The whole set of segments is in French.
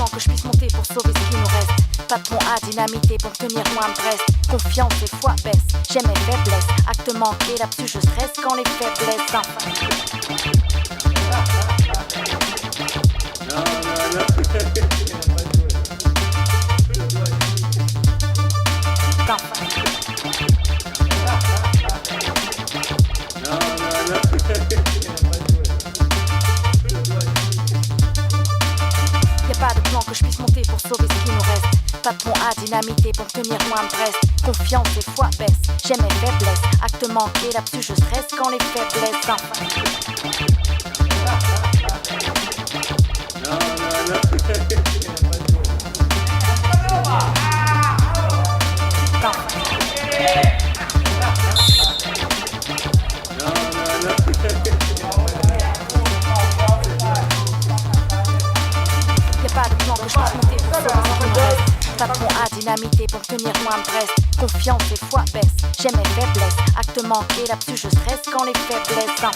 plan que je puisse monter pour sauver ce qui nous reste. Pas de pont à dynamiter pour tenir loin de Brest. Confiance et foi baisse, j'aime mes faiblesses. Acte manqué, là-dessus je stresse quand les faiblesses enfin. Y'a pas de plan que je puisse monter pour sauver ce qui nous reste. Pas de pont à dynamiter pour tenir loin de Brest. Confiance et foi baisse, j'aime mes faiblesses. Acte manqué, là-dessus je stresse quand les faiblesses enfin. Y'a pas de plan que je puisse monter pour sauver ce qui nous reste. Pas de pont à dynamiter pour tenir loin de Brest. Confiance et foi baisse, j'aime mes faiblesses. Acte manqué, là-dessus je stresse quand les faiblesses enfin.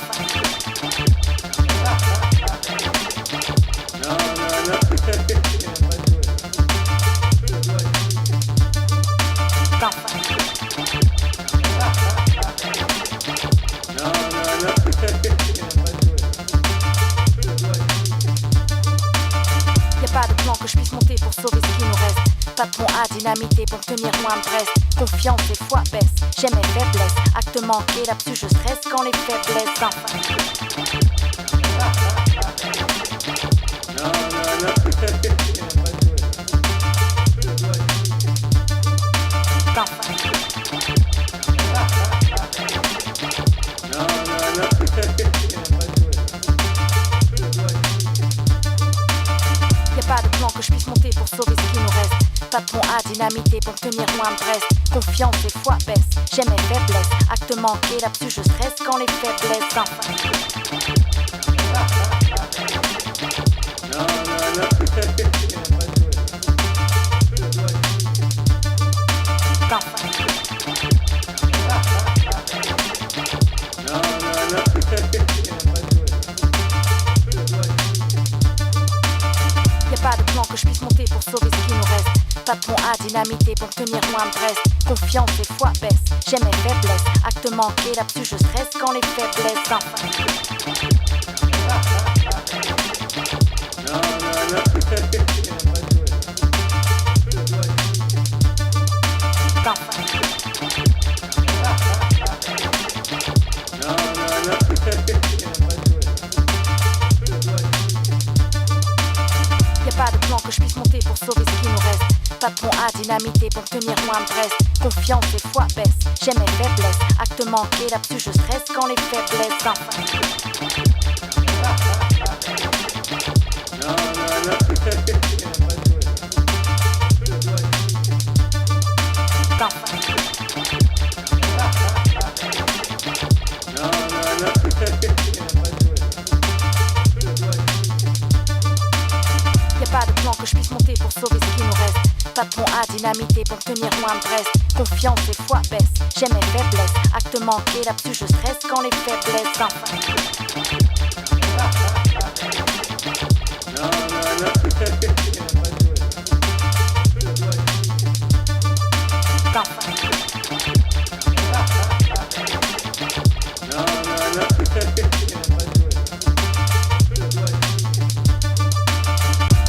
Y'a pas de plan que je puisse monter pour sauver ce qui nous reste. Pas de pont à dynamiter pour tenir loin de Brest. Confiance et foi baisse, j'aime mes faiblesses. Acte manqué, là-dessus je stresse quand les faiblesses enfin. Y'a pas de plan que je puisse monter pour sauver ce qui nous reste. Pas de pont à dynamiter pour tenir loin de Brest. Confiance et foi baisse, j'aime mes faiblesses. Acte manqué, là-dessus je stresse quand les faiblesses enfin. Y'a pas de plan que je puisse monter pour sauver ce qui nous reste. Pas de pont à dynamiter pour tenir loin de Brest. Confiance et foi baisse, j'aime mes faiblesses. Acte manqué, là-dessus je stresse quand les faiblesses enfin. Y'a pas de plan que je puisse monter pour sauver ce qui nous reste. Pas de pont à dynamiter pour tenir loin de Brest. Confiance et foi baisse, j'aime mes faiblesses. Acte manqué, là-dessus je stresse quand les faiblesses enfin. Y'a pas de plan que je puisse monter pour sauver ce qui nous reste. Pas de pont à dynamiter pour tenir loin de Brest. Confiance et foi baisse, j'aime mes faiblesses. Acte manqué, là-dessus je stresse quand les faiblesses enfin.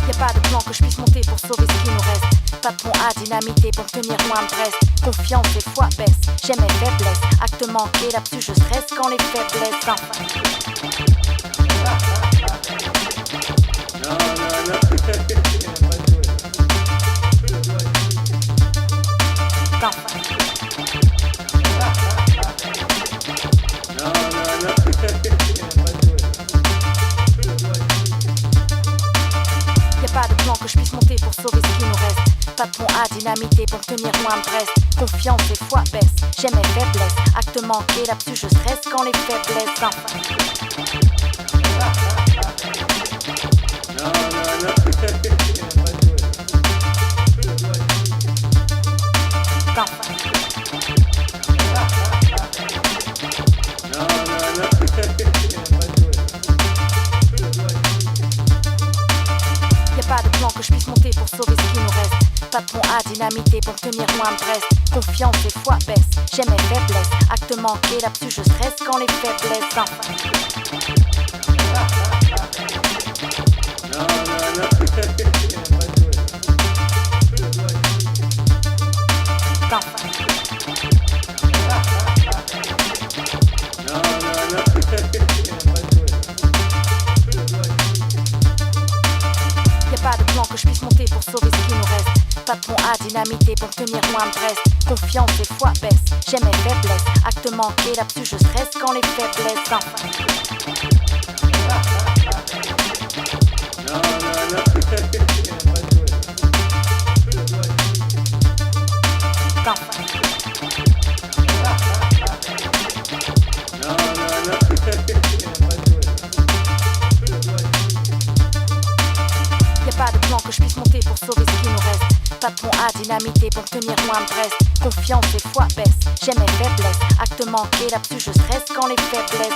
Y'a pas de plan que je puisse monter pour sauver ce qui nous reste. Pas de pont à dynamiter pour tenir loin de Brest. Confiance et foi baisse, j'aime mes faiblesses. Acte manqué, là-dessus je stresse quand les faiblesses enfin. Y'a pas de plan que je puisse monter pour sauver ce qui nous reste. Pas de pont à dynamiter pour tenir loin de Brest. Confiance et foi baisse, j'aime mes faiblesses. Acte manqué, là-dessus je stresse quand les faiblesses enfin. Y'a pas de plan que je puisse monter Pas de pont à dynamiter pour tenir loin de Brest. Confiance et foi baisse, j'ai mes faiblesses. Acte manqué, là-dessus je stresse quand les faiblesses. Y'a pas de plan que je puisse monter pour sauver ce qui nous reste. Pas de pont à dynamiter pour tenir loin de Brest. Confiance et foi baisse, j'ai mes faiblesses. Acte manqué, là-dessus je stresse quand les faiblesses. Y'a pas de plan que je puisse monter pour sauver ce qui nous reste. Pas de pont à dynamiter pour tenir loin de Brest. Confiance et foi baisse, j'ai mes faiblesses. Acte manqué, là-dessus je stresse quand les faiblesses.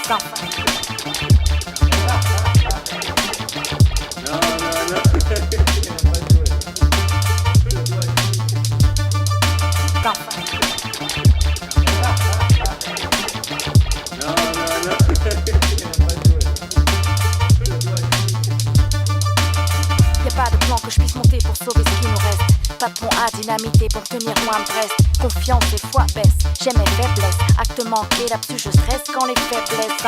Y'a pas de plan que je puisse monter pour sauver ce qui nous reste. Pas de pont à dynamiter pour tenir loin de Brest. Confiance et foi baisse, j'ai mes faiblesses. Acte manqué, là-dessus je stresse quand les faiblesses.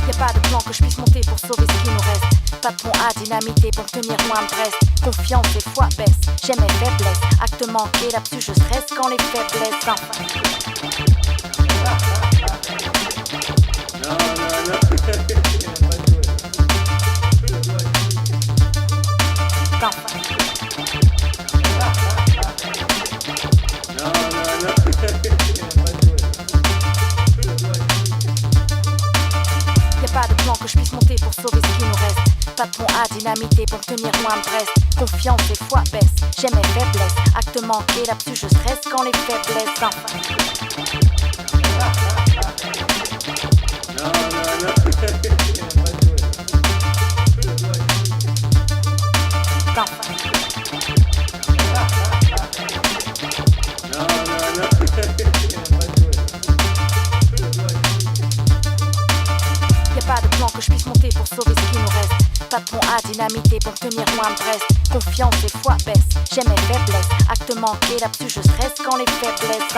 Y'a pas de plan que je puisse monter pour sauver ce qui nous reste. Pas de pont à dynamiter pour tenir loin de Brest. Confiance et foi baisse, j'ai mes faiblesses. Acte manqué, là-dessus je stresse quand les faiblesses. Y'a pas de plan que je puisse monter pour sauver ce qui nous reste. Pas de pont à dynamiter pour tenir loin de Brest. Confiance et foi baisse, j'ai mes faiblesses. Acte manqué, là-dessus je stresse quand les faiblesses. Y'a pas de plan que je puisse monter pour sauver ce qui nous reste. Pas de pont à dynamiter pour tenir loin de Brest. Confiance et foi baisse, j'ai mes faiblesses. Acte manqué, là-dessus je stresse quand les faiblesses.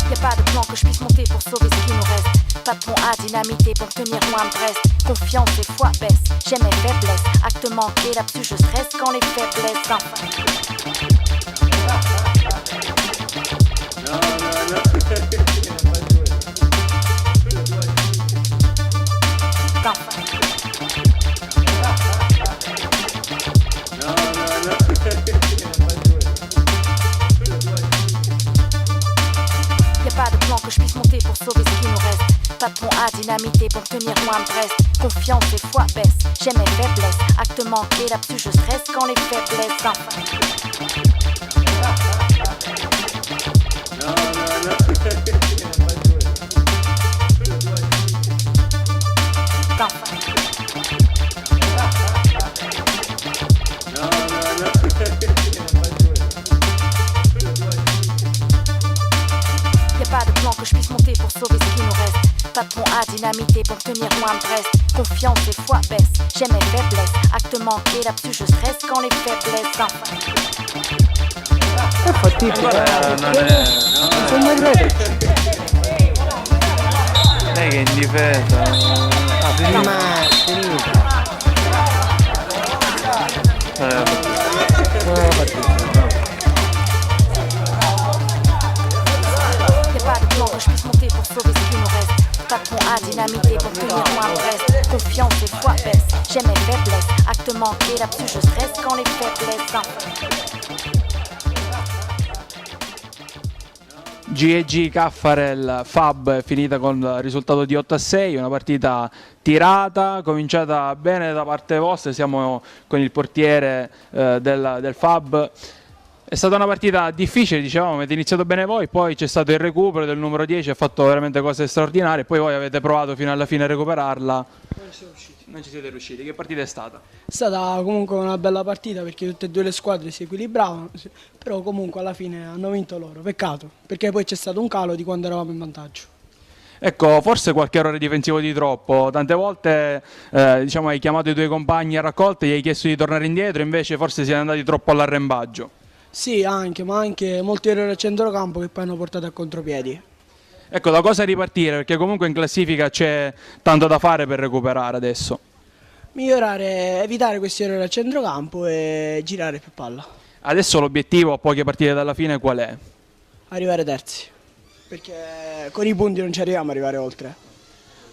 Y'a pas de plan que je puisse monter pour sauver ce qui nous reste. Pas de pont à dynamiter pour tenir loin de Brest. Confiance et foi baisse, j'ai mes faiblesses. Acte manqué, là-dessus je stresse quand les faiblesses. Y'a pas de plan que je puisse monter pour sauver ce qui nous reste. Pas de pont à dynamiter pour tenir loin de Brest. Confiance et foi baisse, j'ai mes faiblesses. Acte manqué, là-dessus je stresse quand les faiblesses. Y'a pas de plan que je puisse monter pour sauver ce qui nous reste. Pas de pont à dynamiter pour tenir loin de Brest. Confiance et foi baisse, j'ai mes faiblesses. Acte manqué, là-dessus je stresse quand les faiblesses. È fattibile, non è che in difesa finita. Ma finita. Non è fattibile. Y'a pas de plan que je puisse monter pour sauver ce qui nous reste. Pas de pont à pour tenir moins Brest. Confiance et foi baisse, j'aime mes faiblesses. Acte manqué, là-dessus je stresse quand les faiblesses. GEG Caffarel Fab è finita con il risultato di 8-6, una partita tirata, cominciata bene da parte vostra, siamo con il portiere del Fab. È stata una partita difficile, dicevamo, avete iniziato bene voi, poi c'è stato il recupero del numero 10, ha fatto veramente cose straordinarie, poi voi avete provato fino alla fine a recuperarla. Non ci siete riusciti. Che partita è stata? È stata comunque una bella partita perché tutte e due le squadre si equilibravano, però comunque alla fine hanno vinto loro, peccato, perché poi c'è stato un calo di quando eravamo in vantaggio. Ecco, forse qualche errore difensivo di troppo, tante volte diciamo, hai chiamato i tuoi compagni a raccolta, gli hai chiesto di tornare indietro, invece forse siete andati troppo all'arrembaggio. Sì, anche, ma anche molti errori a centrocampo che poi hanno portato a contropiedi. Ecco, da cosa ripartire? Perché comunque in classifica c'è tanto da fare per recuperare adesso. Migliorare, evitare questi errori a centrocampo e girare più palla. Adesso l'obiettivo a poche partite dalla fine qual è? Arrivare terzi, perché con i punti non ci arriviamo ad arrivare oltre.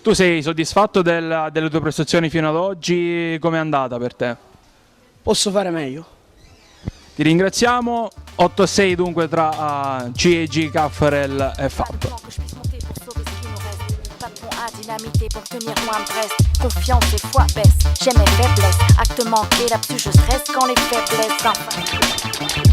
Tu sei soddisfatto delle tue prestazioni fino ad oggi? Com'è andata per te? Posso fare meglio. Ti ringraziamo, 8-6 dunque tra GEG, Caffarel e Fab. Dynamité pour tenir moins Brest. Confiance et foi baisse, j'aime mes faiblesses. Acte manqué, là-dessus je stresse quand les faiblesses.